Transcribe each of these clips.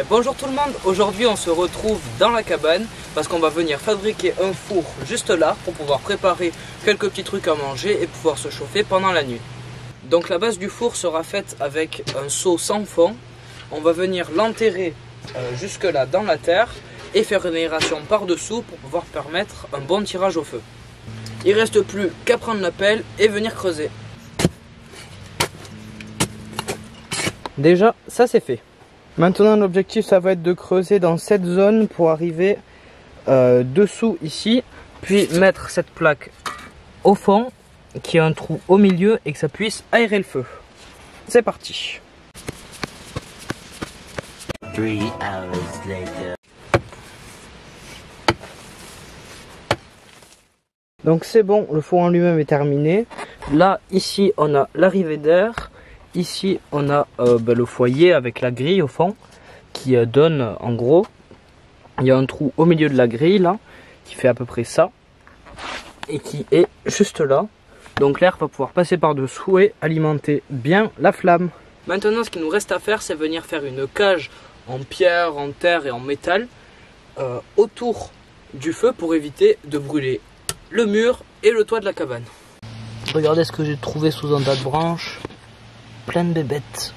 Bonjour tout le monde, aujourd'hui on se retrouve dans la cabane parce qu'on va venir fabriquer un four juste là pour pouvoir préparer quelques petits trucs à manger et pouvoir se chauffer pendant la nuit. Donc la base du four sera faite avec un seau sans fond. On va venir l'enterrer jusque là dans la terre et faire une aération par dessous pour pouvoir permettre un bon tirage au feu. Il reste plus qu'à prendre la pelle et venir creuser. Déjà ça c'est fait. Maintenant l'objectif ça va être de creuser dans cette zone pour arriver dessous ici, puis mettre cette plaque au fond qui a un trou au milieu et que ça puisse aérer le feu. C'est parti. 3 hours later. Donc c'est bon, le four en lui-même est terminé. Là ici on a l'arrivée d'air. Ici on a le foyer avec la grille au fond qui donne en gros, il y a un trou au milieu de la grille là qui fait à peu près ça et qui est juste là. Donc l'air va pouvoir passer par dessous et alimenter bien la flamme. Maintenant ce qu'il nous reste à faire c'est venir faire une cage en pierre, en terre et en métal autour du feu pour éviter de brûler le mur et le toit de la cabane. Regardez ce que j'ai trouvé sous un tas de branches. Plein de bébêtes.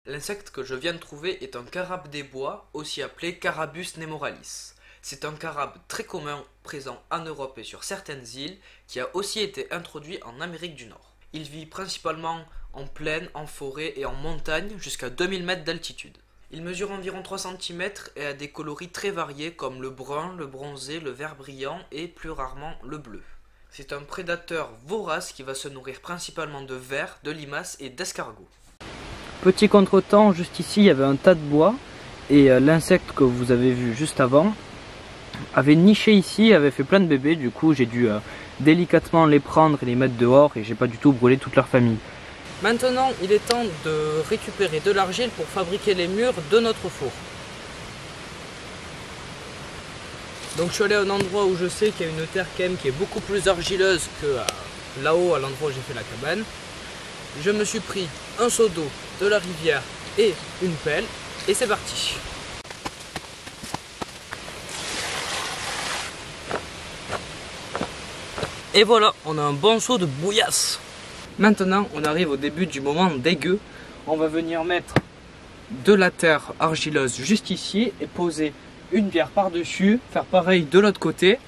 L'insecte que je viens de trouver est un carabe des bois, aussi appelé Carabus nemoralis. C'est un carabe très commun présent en Europe et sur certaines îles, qui a aussi été introduit en Amérique du Nord. Il vit principalement en plaine, en forêt et en montagne jusqu'à 2000 mètres d'altitude. Il mesure environ 3 cm et a des coloris très variés comme le brun, le bronzé, le vert brillant et plus rarement le bleu. C'est un prédateur vorace qui va se nourrir principalement de vers, de limaces et d'escargots. Petit contretemps, juste ici il y avait un tas de bois et l'insecte que vous avez vu juste avant avait niché ici, avait fait plein de bébés, du coup j'ai dû délicatement les prendre et les mettre dehors et j'ai pas du tout brûlé toute leur famille. Maintenant il est temps de récupérer de l'argile pour fabriquer les murs de notre four. Donc je suis allé à un endroit où je sais qu'il y a une terre quand même qui est beaucoup plus argileuse que là-haut à l'endroit où j'ai fait la cabane. Je me suis pris un seau d'eau de la rivière et une pelle et c'est parti. Et voilà, on a un bon seau de bouillasse. Maintenant on arrive au début du moment dégueu. On va venir mettre de la terre argileuse juste ici et poser une pierre par dessus, faire pareil de l'autre côté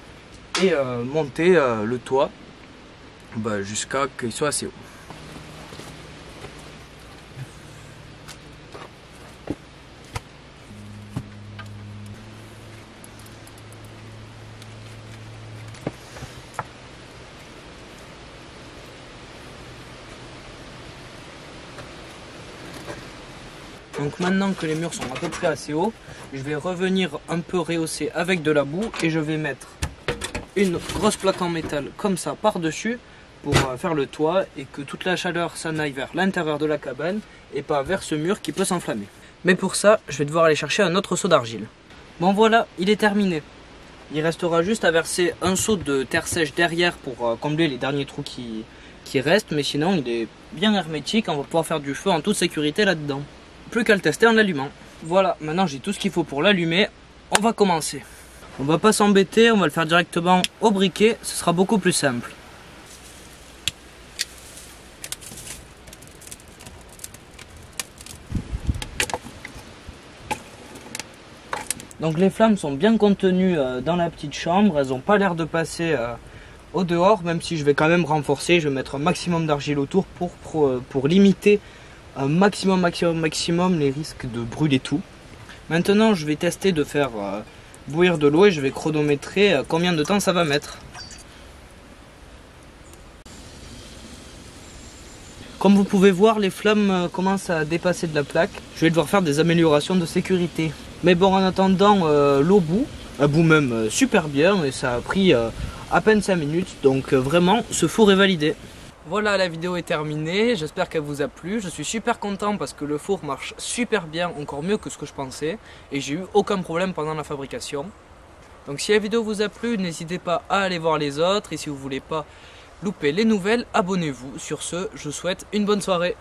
et monter le toit jusqu'à ce qu'il soit assez haut. Donc maintenant que les murs sont à peu près assez hauts, je vais revenir un peu rehausser avec de la boue et je vais mettre une grosse plaque en métal comme ça par dessus pour faire le toit et que toute la chaleur s'en aille vers l'intérieur de la cabane et pas vers ce mur qui peut s'enflammer. Mais pour ça, je vais devoir aller chercher un autre seau d'argile. Bon voilà, il est terminé. Il restera juste à verser un seau de terre sèche derrière pour combler les derniers trous qui restent, mais sinon il est bien hermétique, on va pouvoir faire du feu en toute sécurité là-dedans. Plus qu'à le tester en l'allumant. Voilà, maintenant j'ai tout ce qu'il faut pour l'allumer. On va commencer. On va pas s'embêter, on va le faire directement au briquet, ce sera beaucoup plus simple. Donc les flammes sont bien contenues dans la petite chambre, elles n'ont pas l'air de passer au dehors, même si je vais quand même renforcer, je vais mettre un maximum d'argile autour pour limiter un maximum les risques de brûler tout. Maintenant je vais tester de faire bouillir de l'eau et je vais chronométrer combien de temps ça va mettre. Comme vous pouvez voir, les flammes commencent à dépasser de la plaque. Je vais devoir faire des améliorations de sécurité. Mais bon, en attendant, l'eau bout, même super bien, mais ça a pris à peine 5 minutes. Donc vraiment, ce four est validé. Voilà, la vidéo est terminée, j'espère qu'elle vous a plu. Je suis super content parce que le four marche super bien, encore mieux que ce que je pensais. Et j'ai eu aucun problème pendant la fabrication. Donc si la vidéo vous a plu, n'hésitez pas à aller voir les autres. Et si vous voulez pas louper les nouvelles, abonnez-vous. Sur ce, je vous souhaite une bonne soirée.